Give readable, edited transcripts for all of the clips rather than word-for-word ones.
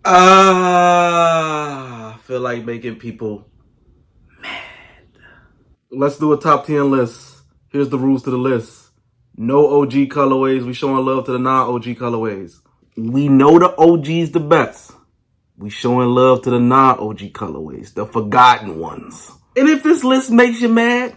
I feel like making people mad. Let's do a top 10 list. Here's the rules to the list. No OG colorways. We showing love to the non-OG colorways. We know the OG's the best. We showing love to the non-OG colorways, the forgotten ones. And if this list makes you mad,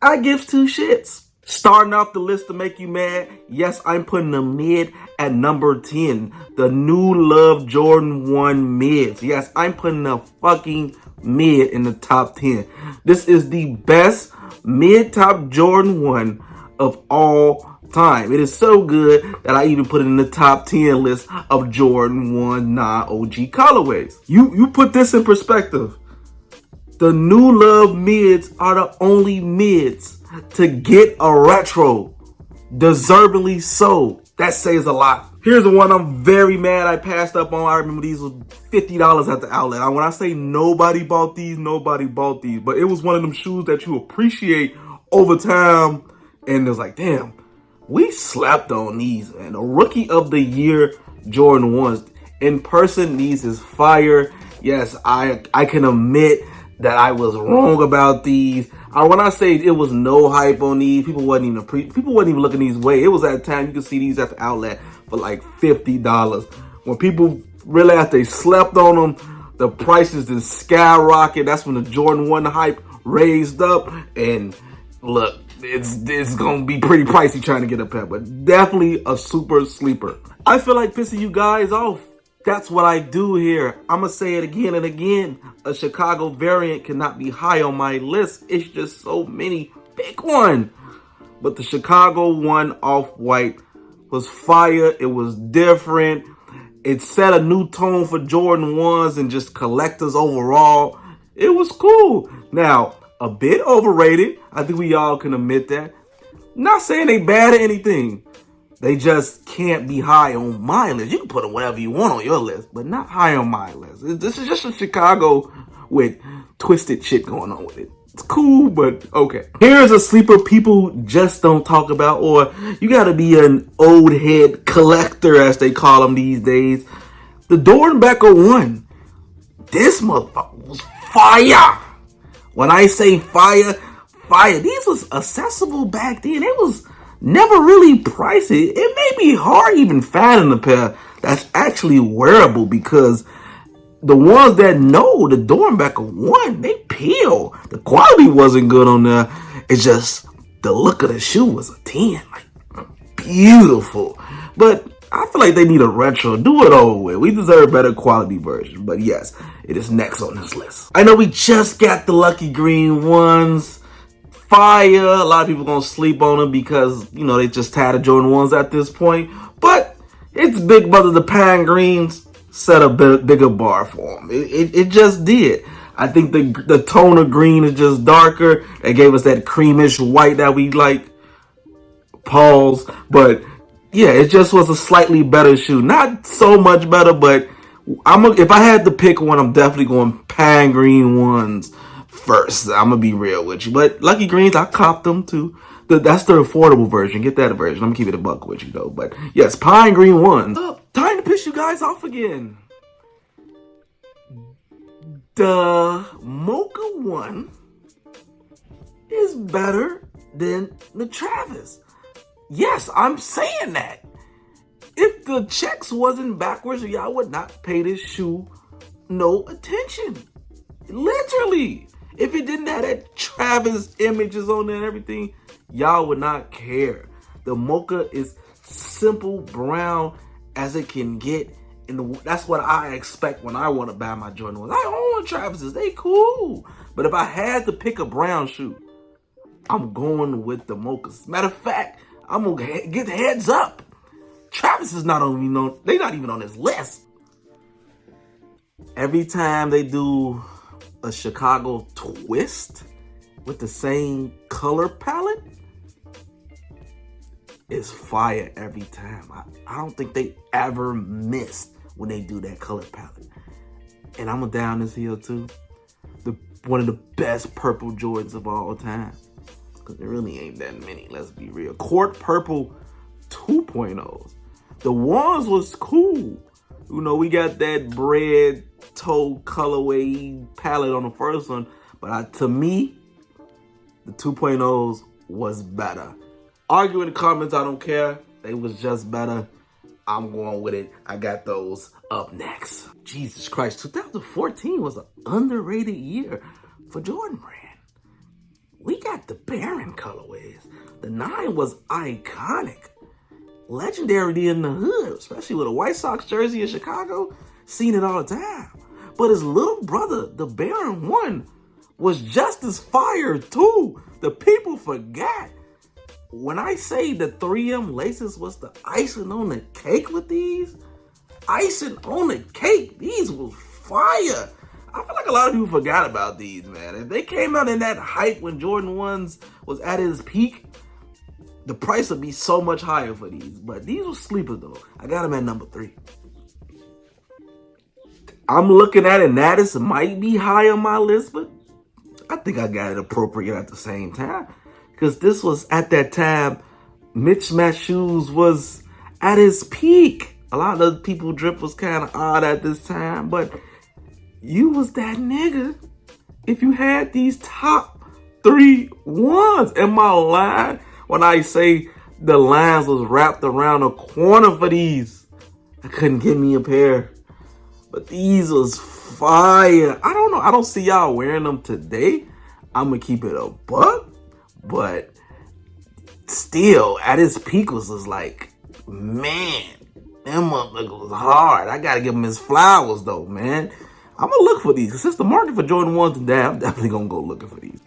I give two shits. Starting off the list to make you mad, yes, I'm putting the mid at number 10. The new Love Jordan 1 mids. Yes, I'm putting the fucking mid in the top 10. This is the best mid-top Jordan 1 of all time. It is so good that I even put it in the top 10 list of Jordan 1 non-OG colorways. You put this in perspective. The new Love mids are the only mids to get a retro. Deservedly so. That says a lot. Here's the one I'm very mad I passed up on. I remember these was $50 at the outlet. When I say nobody bought these, nobody bought these. But it was one of them shoes that you appreciate over time. And it's like, damn, we slept on these, man. The Rookie of the Year Jordan 1s. In person, these is fire. Yes, I can admit that I was wrong about these. When I say it was no hype on these, people wasn't even looking these way. It was at a time you could see these at the outlet for like $50. When people realized they slept on them, the prices then skyrocket. That's when the Jordan 1 hype raised up. And look, it's gonna be pretty pricey trying to get a pair, but definitely a super sleeper. I feel like pissing you guys off. That's what I do here. I'm going to say it again and again. A Chicago variant cannot be high on my list. It's just so many. Pick one. But the Chicago 1 off-white was fire. It was different. It set a new tone for Jordan 1s and just collectors overall. It was cool. Now, a bit overrated. I think we all can admit that. Not saying they bad or anything. They just can't be high on my list. You can put them whatever you want on your list, but not high on my list. This is just a Chicago with twisted shit going on with it. It's cool, but okay. Here's a sleeper people just don't talk about, or you gotta be an old head collector, as they call them these days. The Doernbecher 1. This motherfucker was fire. When I say fire, fire. These was accessible back then. It was never really pricey. It may be hard even finding a pair that's actually wearable, because the ones that know the Doernbecher 1, they peel. The quality wasn't good on there. It's just the look of the shoe was a 10. Like, beautiful. But I feel like they need a retro. Do it over with. We deserve better quality version. But yes, it is next on this list. I know we just got the Lucky Green 1s. Fire. A lot of people gonna sleep on them because, you know, they just tired of Jordan 1s at this point. But it's big brother, the Pine Greens, set a bigger bar for them. It just did. I think the tone of green is just darker. They gave us that creamish white that we like. Pause. But yeah, it just was a slightly better shoe. Not so much better, but if I had to pick one, I'm definitely going Pine Green 1s first. I'm gonna be real with you, but Lucky Greens, I copped them too. That's the affordable version. Get that version. I'm gonna keep it a buck with you though. But yes, Pine Green 1s. Time to piss you guys off again. The Mocha 1 is better than the Travis. Yes, I'm saying that. If the checks wasn't backwards, y'all would not pay this shoe no attention. Literally. If it didn't have that Travis images on there and everything, y'all would not care. The Mocha is simple brown as it can get. And that's what I expect when I want to buy my Jordan 1s. I own Travis's. They cool. But if I had to pick a brown shoe, I'm going with the Mochas. Matter of fact, I'm going to get the heads up. Travis is not on, they're not even on this list. Every time they do a Chicago twist with the same color palette, it's fire every time. I don't think they ever missed when they do that color palette. And I'm down this hill too. One of the best purple Jordans of all time. Because there really ain't that many, let's be real. Court Purple 2.0s. The ones was cool. You know, we got that bread toe colorway palette on the first one, but to me, the 2.0s was better. Argue in the comments, I don't care. They was just better. I'm going with it. I got those up next. Jesus Christ, 2014 was an underrated year for Jordan brand. We got the Baron colorways. The 9 was iconic. Legendary in the hood, especially with a White Sox jersey in Chicago. Seen it all the time. But his little brother, the Baron 1, was just as fire too. The people forgot. When I say the 3M laces was the icing on the cake with these, icing on the cake, these was fire. I feel like a lot of people forgot about these, man. If they came out in that hype when Jordan 1s was at his peak, the price would be so much higher for these. But these were sleepers though. I got them at number 3. I'm looking at it now. This might be high on my list, but I think I got it appropriate at the same time. Because this was at that time, mismatched shoes was at his peak. A lot of people drip was kind of odd at this time, but you was that nigga if you had these top 3 ones. Am I lying when I say the lines was wrapped around a corner for these? I couldn't get me a pair, but these was fire. I don't know. I don't see y'all wearing them today. I'm gonna keep it a buck. But still, at his peak was just like, man, that motherfucker was hard. I gotta give him his flowers though, man. I'm gonna look for these. Since the market for Jordan 1s is down, I'm definitely gonna go looking for these.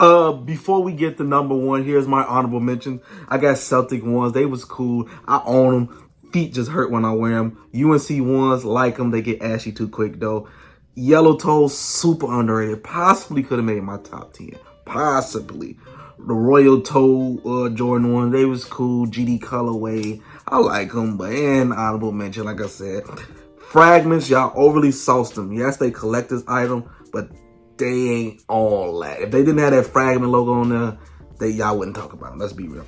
Before we get to number 1, here's my honorable mention. I got Celtic 1s. They was cool. I own them. Feet just hurt when I wear them. UNC 1s, like them. They get ashy too quick though. Yellow toes, super underrated. Possibly could have made my top 10. Possibly. The Royal Toe Jordan 1, they was cool. GD colorway, I like them, but in honorable mention, like I said. Fragments, y'all overly sauced them. Yes, they collector's item, but they ain't all that. If they didn't have that Fragment logo on there, y'all wouldn't talk about them. Let's be real.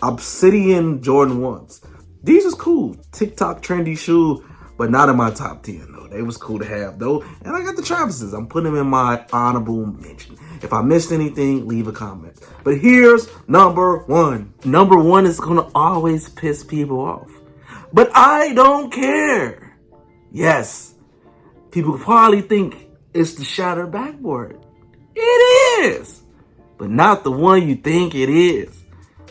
Obsidian Jordan 1s. These is cool. TikTok trendy shoe, but not in my top 10 though. They was cool to have though. And I got the Travises. I'm putting them in my honorable mention. If I missed anything, leave a comment. But here's number 1. Number 1 is gonna always piss people off, but I don't care. Yes, people probably think it's the shattered backboard. It is, but not the one you think it is.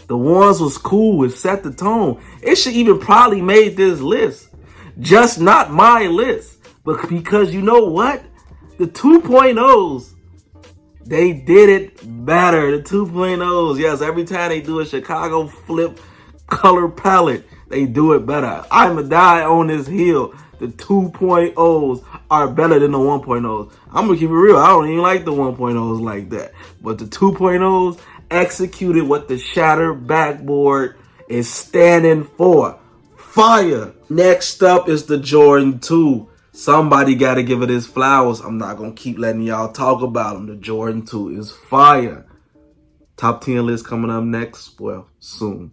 The ones was cool. It set the tone. It should even probably made this list. Just not my list. But because you know what? The 2.0s, they did it better. The 2.0s, yes, every time they do a Chicago flip color palette, they do it better. I'ma die on this hill. The 2.0s are better than the 1.0s. I'm gonna keep it real. I don't even like the 1.0s like that. But the 2.0s executed what the shattered backboard is standing for. Fire. Next up is the Jordan 2. Somebody got to give it his flowers. I'm not going to keep letting y'all talk about him. The Jordan 2 is fire. Top 10 list coming up next. Well, soon.